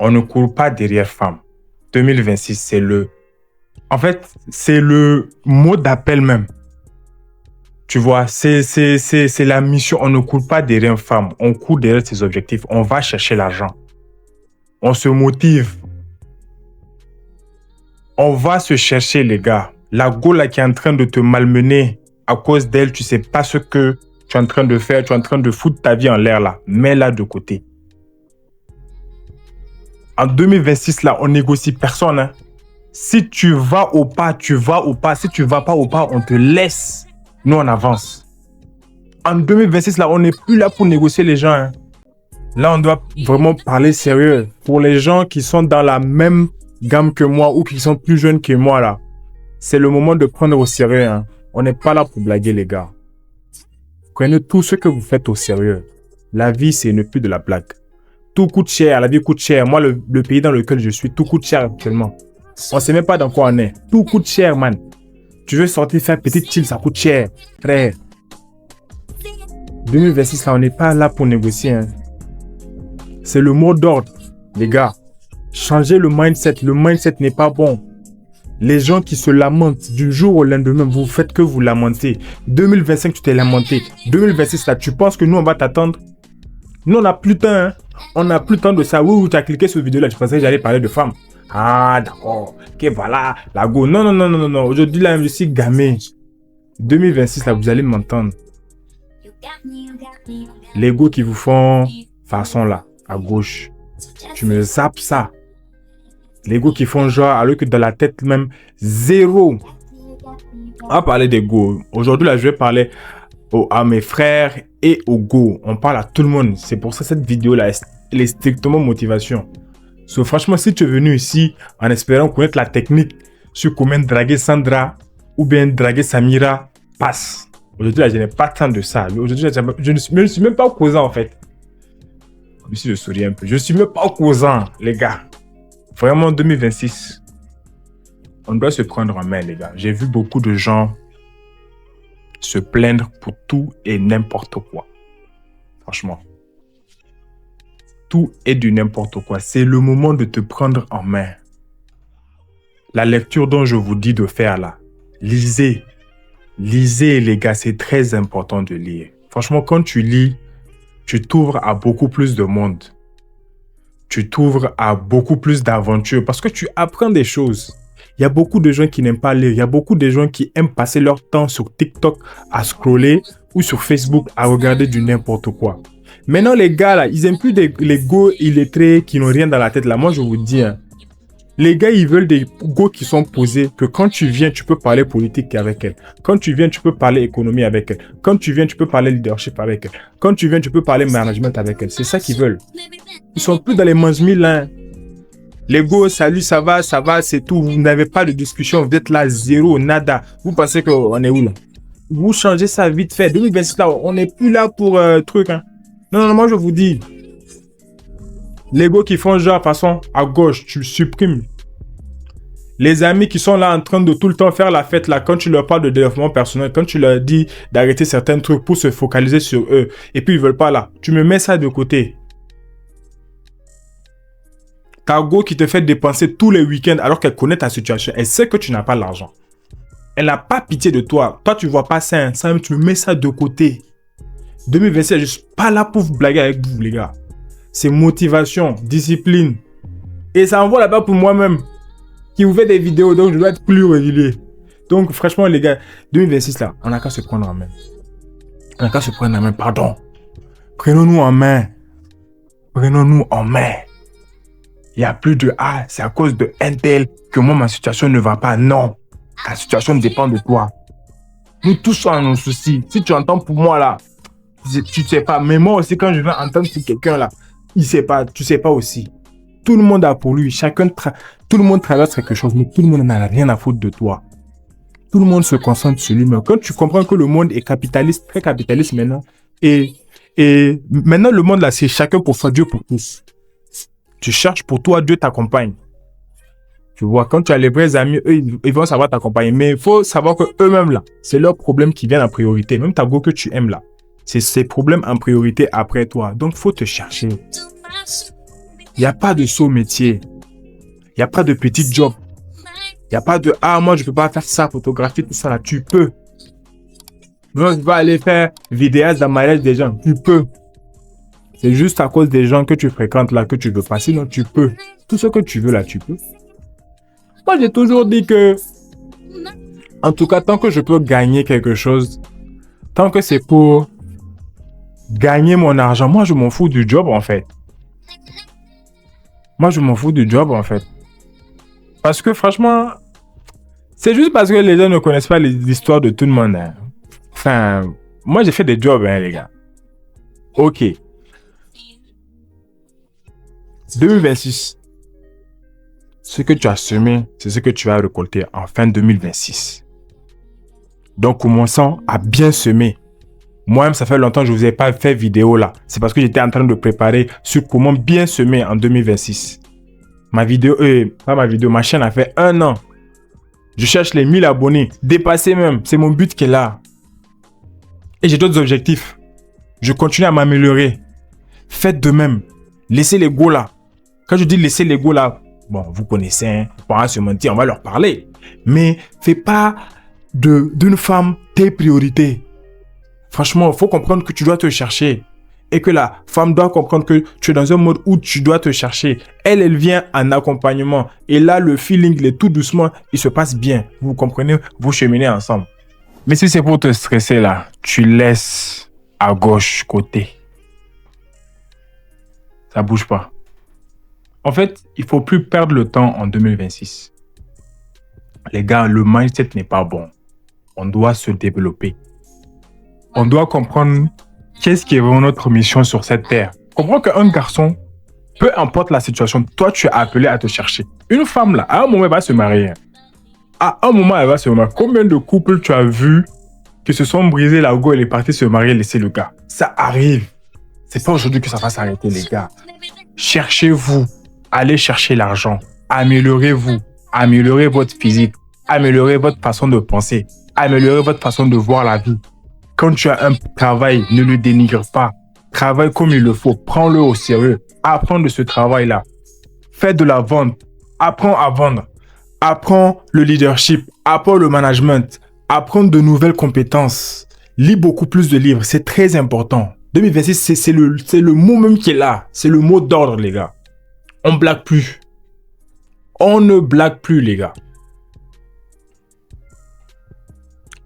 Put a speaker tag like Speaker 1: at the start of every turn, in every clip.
Speaker 1: On ne court pas derrière femme. 2026, c'est le mot d'appel même. Tu vois, c'est la mission. On ne court pas derrière une femme. On court derrière ses objectifs. On va chercher l'argent. On se motive. On va se chercher, les gars. La go là qui est en train de te malmener à cause d'elle, tu sais pas ce que tu es en train de faire. Tu es en train de foutre ta vie en l'air là. Mets-la de côté. En 2026, là, on négocie personne. Hein. Si tu vas au pas, tu vas au pas. Si tu vas pas au pas, on te laisse. Nous, on avance. En 2026, là, on n'est plus là pour négocier les gens. Hein. Là, on doit vraiment parler sérieux. Pour les gens qui sont dans la même gamme que moi ou qui sont plus jeunes que moi, là, c'est le moment de prendre au sérieux. Hein. On n'est pas là pour blaguer, les gars. Prenez tout ce que vous faites au sérieux. La vie, c'est ne plus de la blague. Tout coûte cher, la vie coûte cher. Moi, le pays dans lequel je suis, tout coûte cher actuellement. On ne sait même pas dans quoi on est. Tout coûte cher, man. Tu veux sortir faire petite chill, ça coûte cher. Frère. 2026, là, on n'est pas là pour négocier. Hein. C'est le mot d'ordre, les gars. Changez le mindset. Le mindset n'est pas bon. Les gens qui se lamentent du jour au lendemain, vous faites que vous lamenter. 2025, tu t'es lamenté. 2026, là, tu penses que nous, on va t'attendre? Nous, on n'a plus de temps. Hein. On n'a plus le temps de ça. Oui, tu as cliqué sur cette vidéo-là. Tu pensais que j'allais parler de femmes. Ah, d'accord. Ok, voilà. La go. Non. Aujourd'hui, là, je suis gamé. 2026, là, vous allez m'entendre. Les go qui vous font façon là, à gauche. Tu me zappes ça. Les go qui font genre, alors que dans la tête même, zéro. On va parler des go. Aujourd'hui, là, je vais parler à mes frères et aux go. On parle à tout le monde. C'est pour ça que cette vidéo-là, elle est strictement motivation. So, franchement, si tu es venu ici en espérant connaître la technique sur comment draguer Sandra ou bien draguer Samira, passe. Aujourd'hui, là, je n'ai pas tant de ça. Aujourd'hui, je ne suis même pas causant, en fait. Comme si je souris un peu. Je ne suis même pas causant, les gars. Vraiment, 2026, on doit se prendre en main, les gars. J'ai vu beaucoup de gens se plaindre pour tout et n'importe quoi. Franchement. Tout est du n'importe quoi. C'est le moment de te prendre en main. La lecture dont je vous dis de faire là, lisez. Lisez, les gars, c'est très important de lire. Franchement, quand tu lis, tu t'ouvres à beaucoup plus de monde. Tu t'ouvres à beaucoup plus d'aventures parce que tu apprends des choses. Il y a beaucoup de gens qui n'aiment pas lire. Il y a beaucoup de gens qui aiment passer leur temps sur TikTok à scroller ou sur Facebook à regarder du n'importe quoi. Maintenant, les gars, là, ils n'aiment plus les go illettrés qui n'ont rien dans la tête. Là, moi, je vous dis, hein, les gars, ils veulent des go qui sont posés, que quand tu viens, tu peux parler politique avec elle. Quand tu viens, tu peux parler économie avec elle. Quand tu viens, tu peux parler leadership avec elle. Quand tu viens, tu peux parler management avec elle. C'est ça qu'ils veulmange-mille, Ils sont plus dans les mange-mille, hein. Les go, salut, ça va, c'est tout. Vous n'avez pas de discussion, vous êtes là, zéro, nada. Vous pensez qu'on est où, là? Vous changez ça vite fait. 2026, là, on n'est plus là pour truc, hein. Non, moi, je vous dis. Les go qui font genre, façon, à gauche, tu supprimes. Les amis qui sont là en train de tout le temps faire la fête, là, quand tu leur parles de développement personnel, quand tu leur dis d'arrêter certains trucs pour se focaliser sur eux, et puis ils veulent pas là, tu me mets ça de côté. Ta go qui te fait dépenser tous les week-ends alors qu'elle connaît ta situation, elle sait que tu n'as pas l'argent. Elle n'a pas pitié de toi. Toi, tu vois pas ça, tu me mets ça de côté. 2027, je suis pas là pour vous blaguer avec vous, les gars. C'est motivation, discipline. Et ça envoie là-bas pour moi-même, qui vous fait des vidéos, donc je dois être plus régulier. Donc, franchement, les gars, 2026, là, on n'a qu'à se prendre en main. On n'a qu'à se prendre en main, pardon. Prenons-nous en main. Prenons-nous en main. Il n'y a plus de « Ah, c'est à cause de un tel que moi, ma situation ne va pas. » Non, ta situation dépend de toi. Nous tous avons nos soucis. Si tu entends pour moi, là, tu ne sais pas. Mais moi aussi, quand je vais entendre pour quelqu'un, là, il ne sait pas, tu ne sais pas aussi. Tout le monde a pour lui. Tout le monde traverse quelque chose, mais tout le monde n'a rien à foutre de toi. Tout le monde se concentre sur lui-même. Quand tu comprends que le monde est capitaliste, très capitaliste maintenant, et maintenant, le monde, là, c'est chacun pour soi, Dieu pour tous. Tu cherches pour toi, Dieu t'accompagne. Tu vois, quand tu as les vrais amis, eux, ils vont savoir t'accompagner. Mais il faut savoir que eux-mêmes, là, c'est leurs problèmes qui viennent en priorité. Même ta go que tu aimes, là, c'est ses problèmes en priorité après toi. Donc, il faut te chercher. Il n'y a pas de saut métier. Il n'y a pas de petit job. Il n'y a pas de « Ah, moi, je ne peux pas faire ça, photographie, tout ça là. » Tu peux. Non, tu vas aller faire vidéaste dans mariage des gens. Tu peux. C'est juste à cause des gens que tu fréquentes là que tu veux pas. Sinon, tu peux. Tout ce que tu veux là, tu peux. Moi, j'ai toujours dit que, en tout cas, tant que je peux gagner quelque chose, tant que c'est pour gagner mon argent, moi, je m'en fous du job, en fait. Moi, je m'en fous du job, en fait. Parce que, franchement, c'est juste parce que les gens ne connaissent pas l'histoire de tout le monde. Hein. Enfin, moi, j'ai fait des jobs, hein, les gars. Ok. 2026. Ce que tu as semé, c'est ce que tu vas récolter en fin 2026. Donc, commençons à bien semer. Moi-même, ça fait longtemps que je ne vous ai pas fait vidéo là. C'est parce que j'étais en train de préparer sur comment bien semer en 2026. Ma vidéo, pas ma vidéo, ma chaîne a fait 1 an. Je cherche les 1000 abonnés, dépasser même. C'est mon but qui est là. Et j'ai d'autres objectifs. Je continue à m'améliorer. Faites de même. Laissez les go là. Quand je dis laissez les go là, bon, vous connaissez, hein, on va se mentir, on va leur parler. Mais fais pas d'une femme tes priorités. Franchement, il faut comprendre que tu dois te chercher. Et que la femme doit comprendre que tu es dans un mode où tu dois te chercher. Elle vient en accompagnement. Et là, le feeling, il est tout doucement, il se passe bien. Vous comprenez, vous cheminez ensemble. Mais si c'est pour te stresser là, tu laisses à gauche côté. Ça bouge pas. En fait, il faut plus perdre le temps en 2026. Les gars, le mindset n'est pas bon. On doit se développer. On doit comprendre qu'est-ce qui est vraiment notre mission sur cette terre. Comprends qu'un garçon, peu importe la situation, toi, tu es appelé à te chercher. Une femme, là, à un moment, elle va se marier. À un moment, elle va se marier. Combien de couples tu as vu qui se sont brisés la go et est parti se marier et laisser le gars? Ça arrive. C'est pas aujourd'hui que ça va s'arrêter, les gars. Cherchez-vous. Allez chercher l'argent. Améliorez-vous. Améliorez votre physique. Améliorez votre façon de penser. Améliorez votre façon de voir la vie. Quand tu as un travail, ne le dénigre pas. Travaille comme il le faut. Prends-le au sérieux. Apprends de ce travail-là. Fais de la vente. Apprends à vendre. Apprends le leadership. Apprends le management. Apprends de nouvelles compétences. Lis beaucoup plus de livres. C'est très important. 2026, c'est le mot même qui est là. C'est le mot d'ordre, les gars. On blague plus. On ne blague plus, les gars.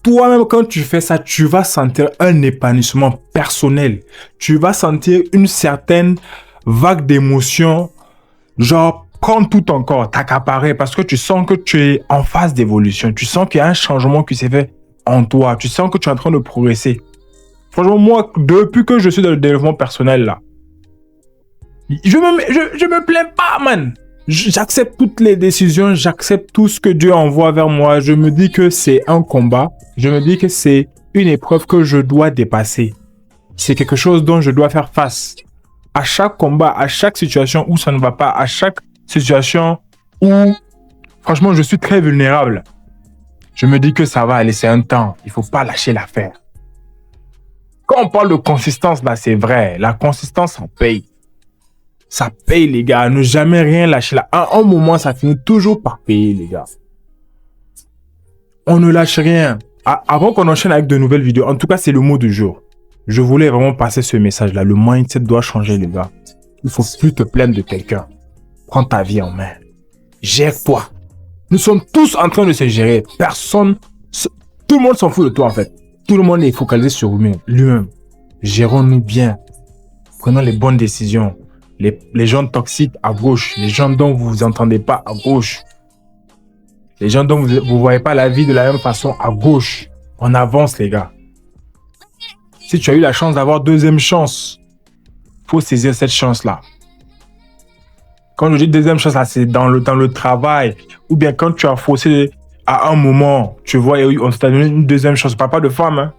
Speaker 1: Toi-même, quand tu fais ça, tu vas sentir un épanouissement personnel. Tu vas sentir une certaine vague d'émotions, genre prendre tout ton corps, t'accaparer, parce que tu sens que tu es en phase d'évolution. Tu sens qu'il y a un changement qui s'est fait en toi. Tu sens que tu es en train de progresser. Franchement, moi, depuis que je suis dans le développement personnel, là, je me plains pas, man. J'accepte toutes les décisions, j'accepte tout ce que Dieu envoie vers moi. Je me dis que c'est un combat. Je me dis que c'est une épreuve que je dois dépasser. C'est quelque chose dont je dois faire face. À chaque combat, à chaque situation où ça ne va pas, à chaque situation où, franchement, je suis très vulnérable. Je me dis que ça va aller, c'est un temps. Il ne faut pas lâcher l'affaire. Quand on parle de consistance, là, c'est vrai. La consistance, ça paye. Ça paye, les gars. Ne jamais rien lâcher là. À un moment, ça finit toujours par payer, les gars. On ne lâche rien. Avant qu'on enchaîne avec de nouvelles vidéos, en tout cas, c'est le mot du jour. Je voulais vraiment passer ce message-là. Le mindset doit changer, les gars. Il faut plus te plaindre de quelqu'un. Prends ta vie en main. Gère-toi. Nous sommes tous en train de se gérer. Personne, tout le monde s'en fout de toi, en fait. Tout le monde est focalisé sur lui-même. Gérons-nous bien. Prenons les bonnes décisions. Les gens toxiques à gauche. Les gens dont vous vous entendez pas à gauche. Les gens dont vous voyez pas la vie de la même façon à gauche. On avance, les gars. Si tu as eu la chance d'avoir deuxième chance, faut saisir cette chance-là. Quand je dis deuxième chance, là, c'est dans le travail. Ou bien quand tu as faussé à un moment, tu vois, on t'a donné une deuxième chance. Je parle pas de femme, hein.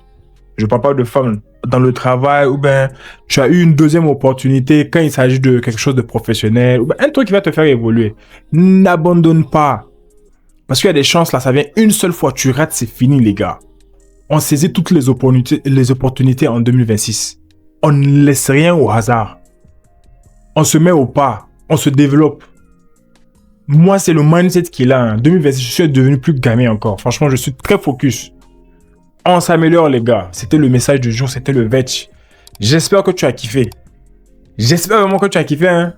Speaker 1: Je parle pas de femme. Dans le travail, ou bien tu as eu une deuxième opportunité quand il s'agit de quelque chose de professionnel, ou bien un truc qui va te faire évoluer. N'abandonne pas. Parce qu'il y a des chances, là, ça vient une seule fois. Tu rates, c'est fini, les gars. On saisit toutes les opportunités en 2026. On ne laisse rien au hasard. On se met au pas. On se développe. Moi, c'est le mindset qu'il a. En 2026, je suis devenu plus gamin encore. Franchement, je suis très focus. On s'améliore, les gars. C'était le message du jour, c'était le vetch. J'espère que tu as kiffé. J'espère vraiment que tu as kiffé. Hein?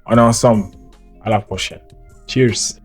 Speaker 1: On est ensemble. À la prochaine. Cheers.